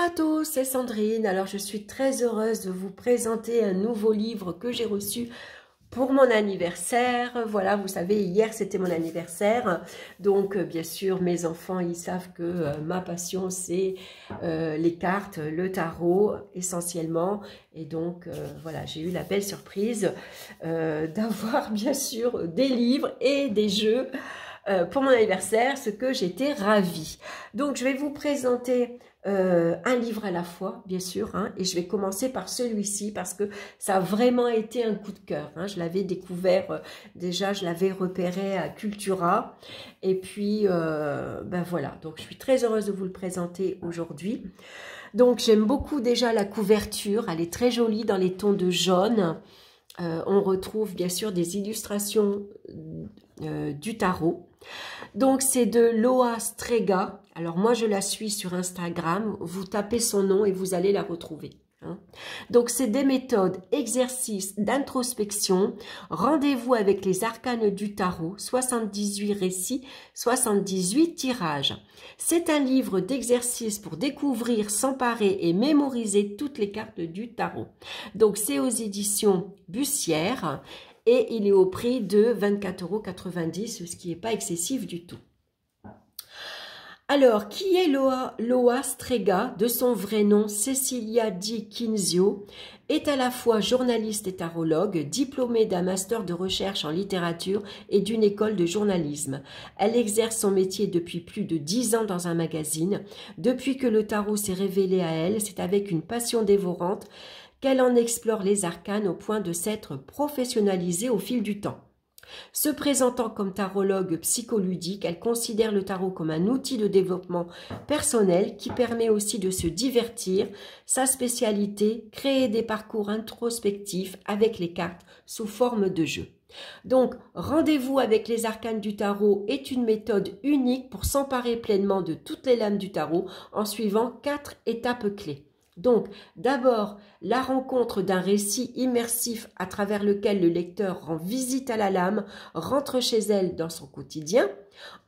à tous, c'est Sandrine. Alors je suis très heureuse de vous présenter un nouveau livre que j'ai reçu pour mon anniversaire. Voilà, vous savez, hier c'était mon anniversaire. Donc bien sûr, mes enfants, ils savent que ma passion c'est les cartes, le tarot essentiellement. Et donc voilà, j'ai eu la belle surprise d'avoir bien sûr des livres et des jeux pour mon anniversaire, ce que j'étais ravie. Donc je vais vous présenter un livre à la fois, bien sûr, hein, et je vais commencer par celui-ci parce que ça a vraiment été un coup de cœur. Hein. Je l'avais découvert, déjà je l'avais repéré à Cultura, et puis ben voilà, donc je suis très heureuse de vous le présenter aujourd'hui. Donc j'aime beaucoup déjà la couverture, elle est très jolie dans les tons de jaune. On retrouve bien sûr des illustrations du tarot. Donc c'est de Loa Strega. Alors moi je la suis sur Instagram. Vous tapez son nom et vous allez la retrouver. Hein. Donc c'est des méthodes, exercices d'introspection, rendez-vous avec les arcanes du tarot, 78 récits, 78 tirages. C'est un livre d'exercices pour découvrir, s'emparer et mémoriser toutes les cartes du tarot. Donc c'est aux éditions Bussière. Et il est au prix de 24,90 €, ce qui n'est pas excessif du tout. Alors, qui est Loa Strega, de son vrai nom Cecilia Di Quinzio, est à la fois journaliste et tarologue, diplômée d'un master de recherche en littérature et d'une école de journalisme. Elle exerce son métier depuis plus de 10 ans dans un magazine. Depuis que le tarot s'est révélé à elle, c'est avec une passion dévorante qu'elle en explore les arcanes au point de s'être professionnalisée au fil du temps. Se présentant comme tarologue psycholudique, elle considère le tarot comme un outil de développement personnel qui permet aussi de se divertir. Sa spécialité, créer des parcours introspectifs avec les cartes sous forme de jeu. Donc, rendez-vous avec les arcanes du tarot est une méthode unique pour s'emparer pleinement de toutes les lames du tarot en suivant 4 étapes clés. Donc, d'abord, la rencontre d'un récit immersif à travers lequel le lecteur rend visite à la lame, rentre chez elle dans son quotidien.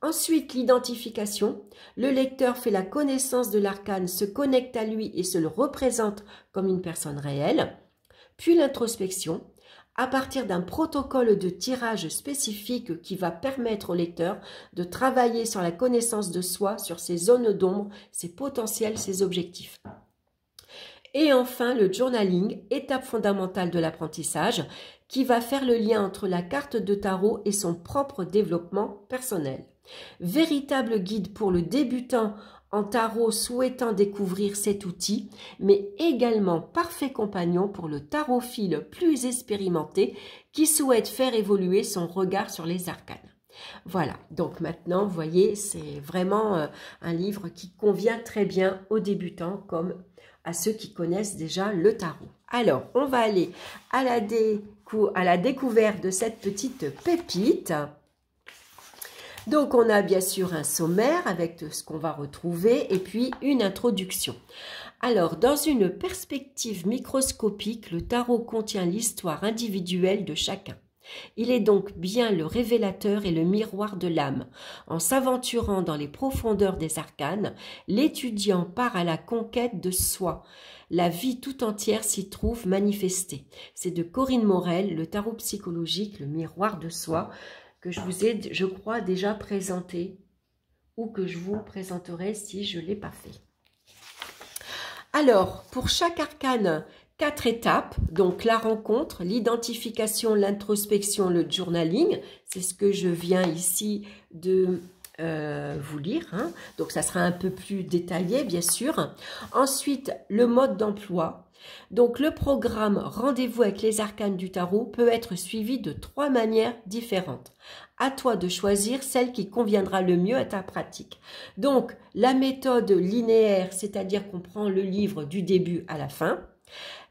Ensuite, l'identification. Le lecteur fait la connaissance de l'arcane, se connecte à lui et se le représente comme une personne réelle. Puis l'introspection. À partir d'un protocole de tirage spécifique qui va permettre au lecteur de travailler sur la connaissance de soi, sur ses zones d'ombre, ses potentiels, ses objectifs. Et enfin, le journaling, étape fondamentale de l'apprentissage, qui va faire le lien entre la carte de tarot et son propre développement personnel. Véritable guide pour le débutant en tarot souhaitant découvrir cet outil, mais également parfait compagnon pour le tarophile plus expérimenté qui souhaite faire évoluer son regard sur les arcanes. Voilà, donc maintenant, vous voyez, c'est vraiment un livre qui convient très bien aux débutants comme à ceux qui connaissent déjà le tarot. Alors, on va aller à la découverte de cette petite pépite. Donc, on a bien sûr un sommaire avec ce qu'on va retrouver et puis une introduction. Alors, dans une perspective microscopique, le tarot contient l'histoire individuelle de chacun. Il est donc bien le révélateur et le miroir de l'âme. En s'aventurant dans les profondeurs des arcanes, l'étudiant part à la conquête de soi. La vie tout entière s'y trouve manifestée. C'est de Corinne Morel, le tarot psychologique, le miroir de soi, que je vous ai, je crois, déjà présenté ou que je vous présenterai si je ne l'ai pas fait. Alors, pour chaque arcane, 4 étapes, donc la rencontre, l'identification, l'introspection, le journaling, c'est ce que je viens ici de vous lire, hein. Donc ça sera un peu plus détaillé bien sûr. Ensuite, le mode d'emploi. Donc le programme Rendez-vous avec les arcanes du tarot peut être suivi de 3 manières différentes. À toi de choisir celle qui conviendra le mieux à ta pratique. Donc la méthode linéaire, c'est-à-dire qu'on prend le livre du début à la fin.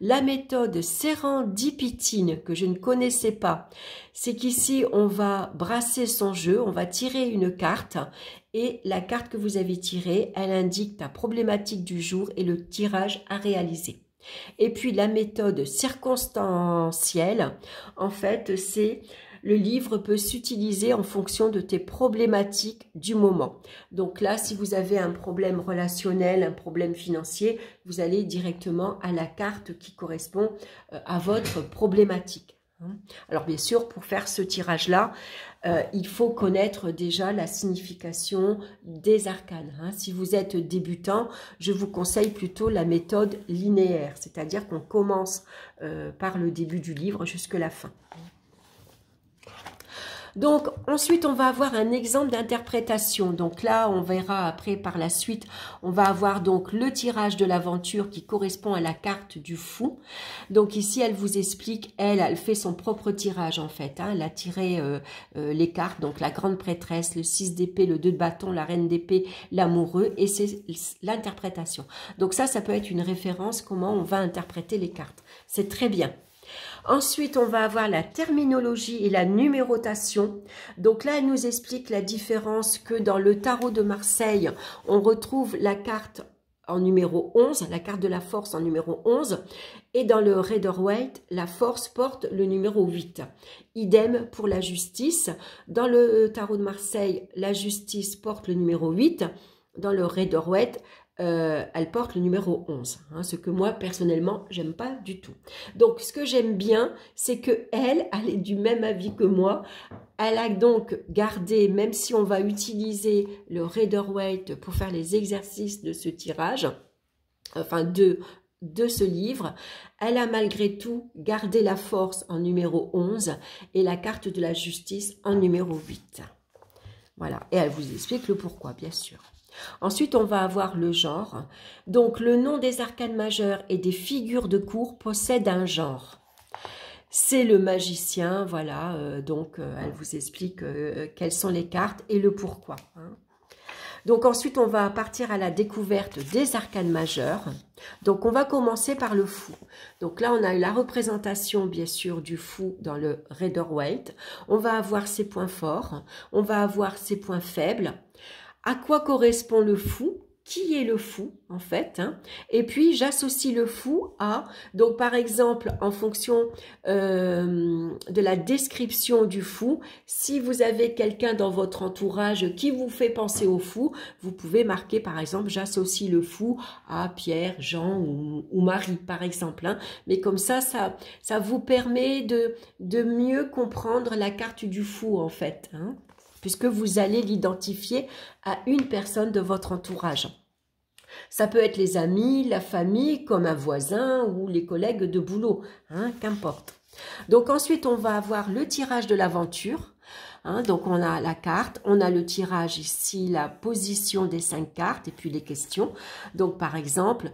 La méthode sérendipitine que je ne connaissais pas, c'est qu'ici on va brasser son jeu, on va tirer une carte et la carte que vous avez tirée, elle indique ta problématique du jour et le tirage à réaliser. Et puis la méthode circonstancielle, en fait, c'est Le livre peut s'utiliser en fonction de tes problématiques du moment. Donc là, si vous avez un problème relationnel, un problème financier, vous allez directement à la carte qui correspond à votre problématique. Alors bien sûr, pour faire ce tirage-là, il faut connaître déjà la signification des arcanes. Si vous êtes débutant, je vous conseille plutôt la méthode linéaire, c'est-à-dire qu'on commence par le début du livre jusqu'à la fin. Donc, ensuite, on va avoir un exemple d'interprétation. Donc là, on verra après par la suite, on va avoir donc le tirage de l'aventure qui correspond à la carte du fou. Donc ici, elle vous explique, elle fait son propre tirage en fait. Elle a tiré les cartes, donc la grande prêtresse, le 6 d'épée, le 2 de bâton, la reine d'épée, l'amoureux, et c'est l'interprétation. Donc ça peut être une référence, comment on va interpréter les cartes. C'est très bien. Ensuite, on va avoir la terminologie et la numérotation. Donc là, elle nous explique la différence que dans le tarot de Marseille, on retrouve la carte en numéro 11, la carte de la force en numéro 11, et dans le Rider-Waite, la force porte le numéro 8. Idem pour la justice. Dans le tarot de Marseille, la justice porte le numéro 8. Dans le Rider-Waite, elle porte le numéro 11, ce que moi personnellement j'aime pas du tout. Donc ce que j'aime bien, c'est que elle est du même avis que moi. Elle a donc gardé, même si on va utiliser le Rider-Waite pour faire les exercices de ce tirage, enfin de ce livre, elle a malgré tout gardé la force en numéro 11 et la carte de la justice en numéro 8. Voilà, et elle vous explique le pourquoi, bien sûr. Ensuite, on va avoir le genre. Donc, le nom des arcanes majeures et des figures de cour possède un genre. C'est le magicien, voilà. Donc, elle vous explique quelles sont les cartes et le pourquoi. Donc, ensuite, on va partir à la découverte des arcanes majeures. Donc, on va commencer par le fou. Donc là, on a eu la représentation, bien sûr, du fou dans le Rider-Waite. On va avoir ses points forts. On va avoir ses points faibles. À quoi correspond le fou? Qui est le fou, en fait? Et puis, j'associe le fou à, donc par exemple, en fonction de la description du fou, si vous avez quelqu'un dans votre entourage qui vous fait penser au fou, vous pouvez marquer, par exemple, j'associe le fou à Pierre, Jean ou Marie, par exemple. Mais comme ça vous permet de mieux comprendre la carte du fou, en fait, puisque vous allez l'identifier à une personne de votre entourage. Ça peut être les amis, la famille, comme un voisin ou les collègues de boulot, qu'importe. Donc ensuite, on va avoir le tirage de l'aventure. Donc on a la carte, on a le tirage ici, la position des 5 cartes et puis les questions. Donc par exemple,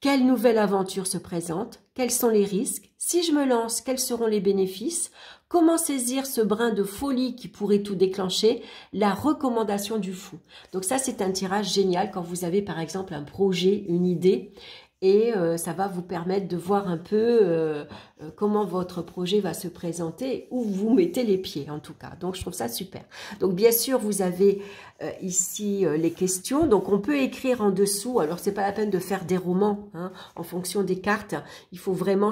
quelle nouvelle aventure se présente? Quels sont les risques? Si je me lance, quels seront les bénéfices? Comment saisir ce brin de folie qui pourrait tout déclencher? La recommandation du fou. Donc ça, c'est un tirage génial quand vous avez par exemple un projet, une idée. Et ça va vous permettre de voir un peu comment votre projet va se présenter, où vous mettez les pieds en tout cas. Donc je trouve ça super. Donc bien sûr, vous avez ici les questions. Donc on peut écrire en dessous. Alors c'est pas la peine de faire des romans en fonction des cartes. Il faut vraiment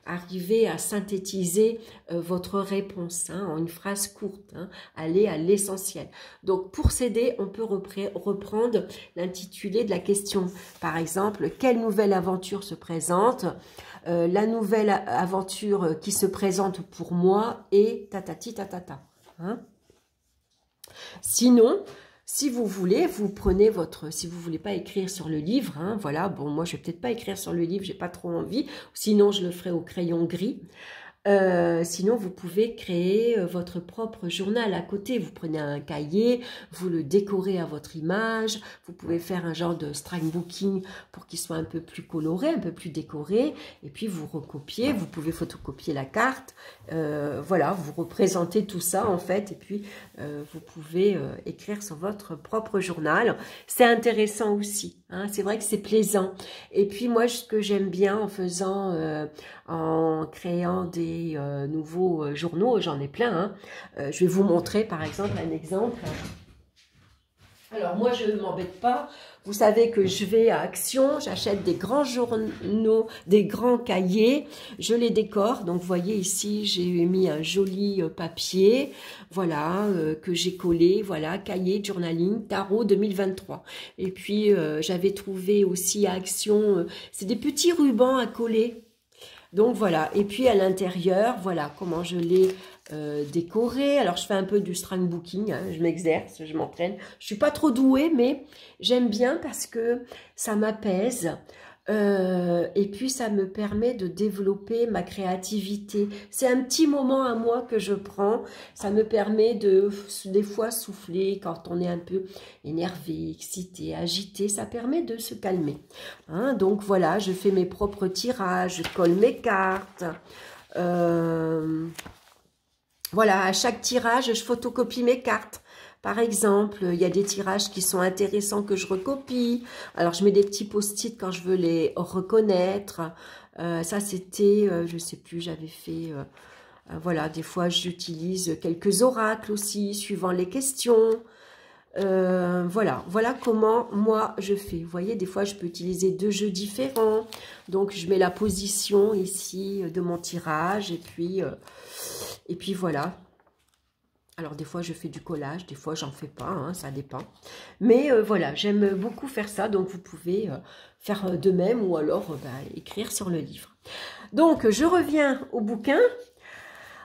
arriver à synthétiser votre réponse en une phrase courte. Aller à l'essentiel. Donc pour s'aider, on peut reprendre l'intitulé de la question. Par exemple, quelle nouvelle aventure se présente? La nouvelle aventure qui se présente pour moi est tatati tatata. Sinon, si vous voulez, vous prenez votre... Si vous ne voulez pas écrire sur le livre, voilà, bon, moi je ne vais peut-être pas écrire sur le livre, j'ai pas trop envie. Sinon, je le ferai au crayon gris. Sinon, vous pouvez créer votre propre journal à côté. Vous prenez un cahier, vous le décorez à votre image. Vous pouvez faire un genre de scrapbooking pour qu'il soit un peu plus coloré, un peu plus décoré. Et puis, vous recopiez. Vous pouvez photocopier la carte. Voilà, vous représentez tout ça, en fait. Et puis, vous pouvez écrire sur votre propre journal. C'est intéressant aussi. C'est vrai que c'est plaisant. Et puis, moi, ce que j'aime bien en faisant... en créant des nouveaux journaux, j'en ai plein. Je vais vous montrer par exemple un exemple. Alors moi je ne m'embête pas, vous savez que je vais à Action, j'achète des grands journaux, des grands cahiers, je les décore, donc vous voyez ici j'ai mis un joli papier, voilà, que j'ai collé, voilà, cahier de journaling, tarot 2023. Et puis j'avais trouvé aussi à Action, c'est des petits rubans à coller. Donc voilà, et puis à l'intérieur, voilà comment je l'ai décoré. Alors je fais un peu du scrapbooking, hein, je m'exerce, je m'entraîne. Je suis pas trop douée, mais j'aime bien parce que ça m'apaise. Et puis ça me permet de développer ma créativité. C'est un petit moment à moi que je prends. Ça me permet de, des fois, souffler quand on est un peu énervé, excité, agité. Ça permet de se calmer. Hein, donc voilà, je fais mes propres tirages, je colle mes cartes. Voilà, à chaque tirage, je photocopie mes cartes. Par exemple, il y a des tirages qui sont intéressants que je recopie. Alors, je mets des petits post-it quand je veux les reconnaître. Ça, c'était, je sais plus, j'avais fait... voilà, des fois, j'utilise quelques oracles aussi, suivant les questions. Voilà comment moi je fais. Vous voyez, des fois, je peux utiliser 2 jeux différents. Donc, je mets la position ici de mon tirage. Et puis voilà. Alors, des fois, je fais du collage, des fois, j'en fais pas, hein, ça dépend. Mais voilà, j'aime beaucoup faire ça, donc vous pouvez faire de même ou alors écrire sur le livre. Donc, je reviens au bouquin.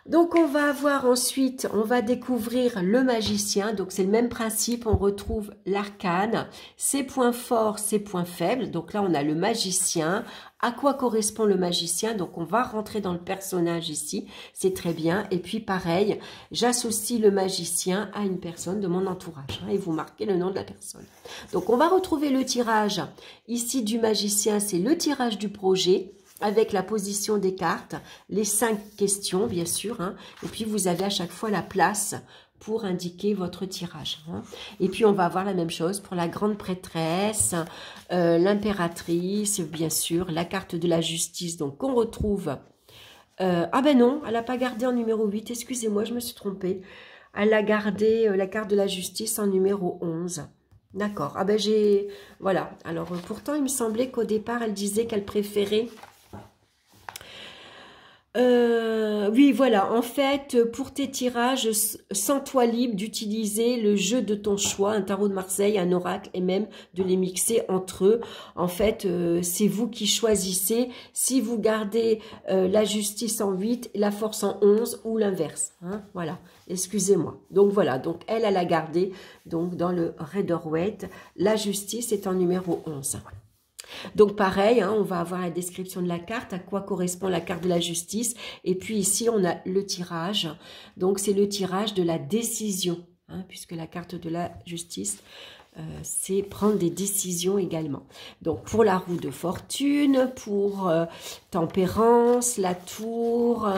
Donc, on va avoir ensuite, on va découvrir le magicien. Donc, c'est le même principe, on retrouve l'arcane, ses points forts, ses points faibles. Donc là, on a le magicien. À quoi correspond le magicien? Donc, on va rentrer dans le personnage ici. C'est très bien. Et puis, pareil, j'associe le magicien à une personne de mon entourage. Hein, et vous marquez le nom de la personne. Donc, on va retrouver le tirage ici du magicien. C'est le tirage du projet, avec la position des cartes, les 5 questions, bien sûr. Hein, et puis, vous avez à chaque fois la place pour indiquer votre tirage. Hein. Et puis, on va avoir la même chose pour la grande prêtresse, l'impératrice, bien sûr, la carte de la justice, donc qu'on retrouve... ah ben non, elle n'a pas gardé en numéro 8, excusez-moi, je me suis trompée. Elle a gardé la carte de la justice en numéro 11. D'accord, ah ben j'ai... Voilà, alors pourtant, il me semblait qu'au départ, elle disait qu'elle préférait... oui, voilà, en fait, pour tes tirages, sens-toi libre d'utiliser le jeu de ton choix, un tarot de Marseille, un oracle, et même de les mixer entre eux. En fait, c'est vous qui choisissez si vous gardez la justice en 8, la force en 11 ou l'inverse. Hein, voilà, excusez-moi. Donc voilà, donc elle a gardé donc, dans le Rider-Waite. La justice est en numéro 11. Donc pareil, hein, on va avoir la description de la carte, à quoi correspond la carte de la justice. Et puis ici, on a le tirage. Donc c'est le tirage de la décision, hein, puisque la carte de la justice, c'est prendre des décisions également. Donc pour la roue de fortune, pour tempérance, la tour,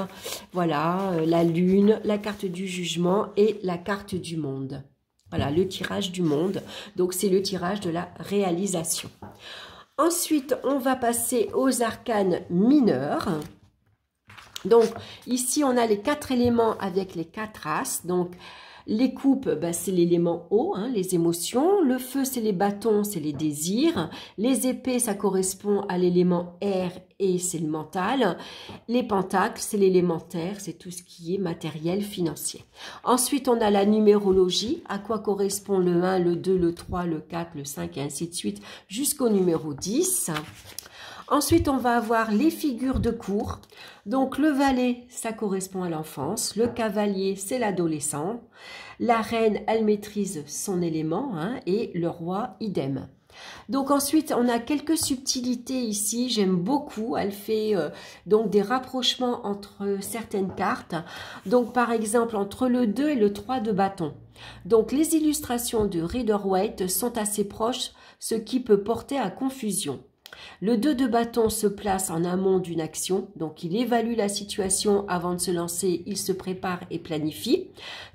voilà, la lune, la carte du jugement et la carte du monde. Voilà, le tirage du monde. Donc c'est le tirage de la réalisation. Ensuite, on va passer aux arcanes mineurs. Donc, ici, on a les 4 éléments avec les 4 as. Donc, les coupes, ben, c'est l'élément eau, hein, les émotions. Le feu, c'est les bâtons, c'est les désirs. Les épées, ça correspond à l'élément air et c'est le mental. Les pentacles, c'est l'élément terre, c'est tout ce qui est matériel, financier. Ensuite, on a la numérologie. À quoi correspond le 1, le 2, le 3, le 4, le 5 et ainsi de suite jusqu'au numéro 10. Ensuite, on va avoir les figures de cour. Donc, le valet, ça correspond à l'enfance. Le cavalier, c'est l'adolescent. La reine, elle maîtrise son élément. Hein, et le roi, idem. Donc, ensuite, on a quelques subtilités ici. J'aime beaucoup. Elle fait donc des rapprochements entre certaines cartes. Donc, par exemple, entre le 2 et le 3 de bâton. Donc, les illustrations de Rider-Waite sont assez proches, ce qui peut porter à confusion. Le 2 de bâton se place en amont d'une action, donc il évalue la situation avant de se lancer, il se prépare et planifie,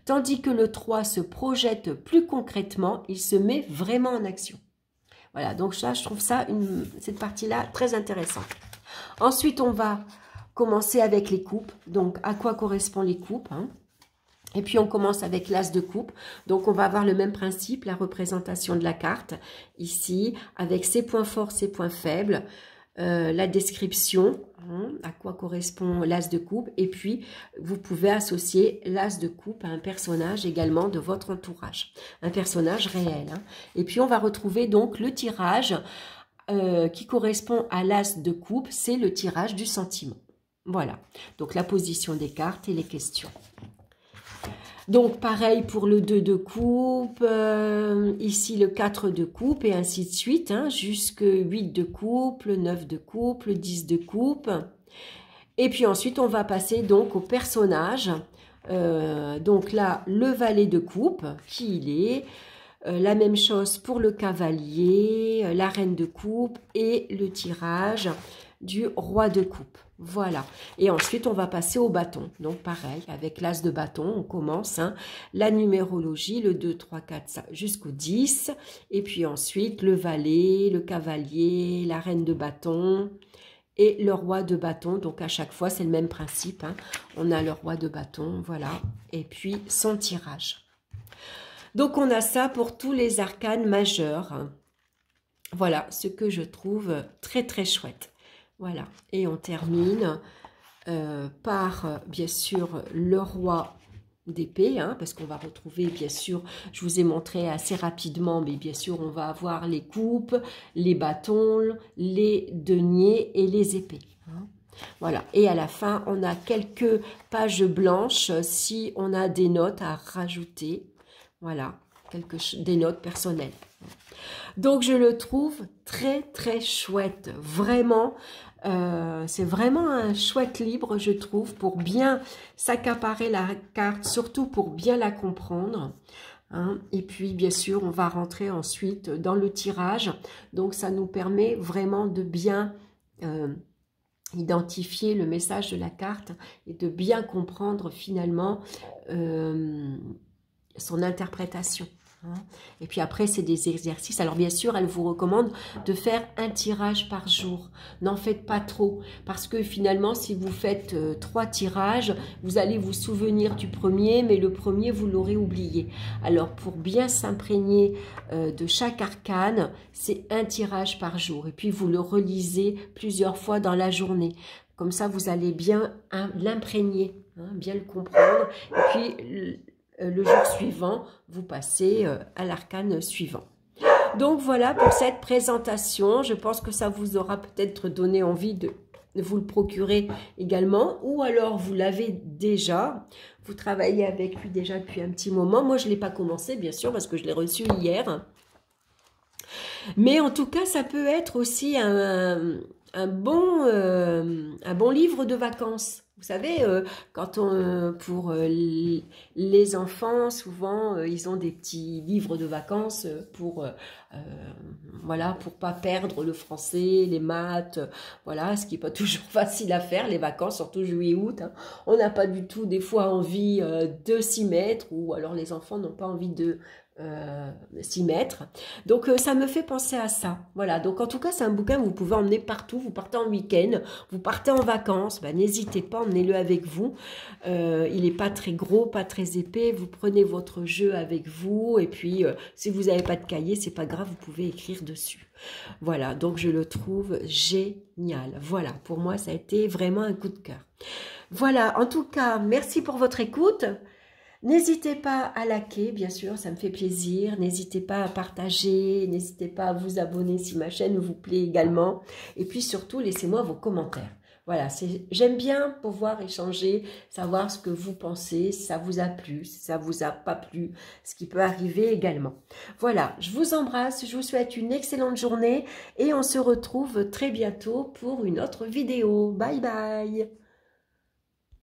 tandis que le 3 se projette plus concrètement, il se met vraiment en action. Voilà, donc ça, je trouve ça, cette partie-là, très intéressante. Ensuite, on va commencer avec les coupes. Donc, à quoi correspondent les coupes, hein? Et puis on commence avec l'as de coupe, donc on va avoir le même principe, la représentation de la carte, ici, avec ses points forts, ses points faibles, la description, à quoi correspond l'as de coupe, et puis vous pouvez associer l'as de coupe à un personnage également de votre entourage, un personnage réel. Et puis on va retrouver donc le tirage qui correspond à l'as de coupe, c'est le tirage du sentiment. Voilà, donc la position des cartes et les questions. Donc, pareil pour le 2 de coupe, ici le 4 de coupe et ainsi de suite, jusque 8 de coupe, le 9 de coupe, le 10 de coupe. Et puis ensuite, on va passer donc au personnage. Donc là, le valet de coupe, qui il est. La même chose pour le cavalier, la reine de coupe et le tirage du roi de coupe. Voilà. Et ensuite, on va passer au bâton. Donc, pareil, avec l'as de bâton, on commence la numérologie, le 2, 3, 4, jusqu'au 10. Et puis ensuite, le valet, le cavalier, la reine de bâton et le roi de bâton. Donc, à chaque fois, c'est le même principe. On a le roi de bâton, voilà. Et puis, son tirage. Donc, on a ça pour tous les arcanes majeurs. Voilà, ce que je trouve très, très chouette. Voilà, et on termine par, bien sûr, le roi d'épée, parce qu'on va retrouver, bien sûr, je vous ai montré assez rapidement, mais bien sûr, on va avoir les coupes, les bâtons, les deniers et les épées. Voilà, et à la fin, on a quelques pages blanches si on a des notes à rajouter. Voilà, des notes personnelles. Donc, je le trouve très, très chouette. Vraiment, c'est vraiment un chouette livre, je trouve, pour bien s'accaparer la carte, surtout pour bien la comprendre. Et puis, bien sûr, on va rentrer ensuite dans le tirage. Donc, ça nous permet vraiment de bien identifier le message de la carte et de bien comprendre finalement son interprétation. Et puis après, c'est des exercices. Alors bien sûr, elle vous recommande de faire un tirage par jour. N'en faites pas trop, parce que finalement, si vous faites 3 tirages, vous allez vous souvenir du premier, mais le premier, vous l'aurez oublié. Alors pour bien s'imprégner de chaque arcane, c'est un tirage par jour. Et puis vous le relisez plusieurs fois dans la journée. Comme ça, vous allez bien l'imprégner, bien le comprendre. Et puis le jour suivant, vous passez à l'arcane suivant. Donc voilà pour cette présentation. Je pense que ça vous aura peut-être donné envie de vous le procurer également. Ou alors vous l'avez déjà. Vous travaillez avec lui déjà depuis un petit moment. Moi, je ne l'ai pas commencé, bien sûr, parce que je l'ai reçu hier. Mais en tout cas, ça peut être aussi un bon livre de vacances. Vous savez, quand pour les enfants, souvent, ils ont des petits livres de vacances pour, voilà, pour pas perdre le français, les maths, voilà, ce qui n'est pas toujours facile à faire, les vacances, surtout juillet-août. On n'a pas du tout, des fois, envie de s'y mettre, ou alors les enfants n'ont pas envie de s'y mettre. Donc ça me fait penser à ça. Voilà, donc en tout cas c'est un bouquin que vous pouvez emmener partout. Vous partez en week-end, vous partez en vacances, n'hésitez pas, emmenez-le avec vous. Il n'est pas très gros, pas très épais. Vous prenez votre jeu avec vous et puis si vous n'avez pas de cahier, c'est pas grave, vous pouvez écrire dessus. Voilà, donc je le trouve génial. Voilà, pour moi ça a été vraiment un coup de cœur. Voilà, en tout cas, merci pour votre écoute. N'hésitez pas à liker, bien sûr, ça me fait plaisir. N'hésitez pas à partager, n'hésitez pas à vous abonner si ma chaîne vous plaît également. Et puis surtout, laissez-moi vos commentaires. Voilà, j'aime bien pouvoir échanger, savoir ce que vous pensez, si ça vous a plu, si ça vous a pas plu, ce qui peut arriver également. Voilà, je vous embrasse, je vous souhaite une excellente journée et on se retrouve très bientôt pour une autre vidéo. Bye bye!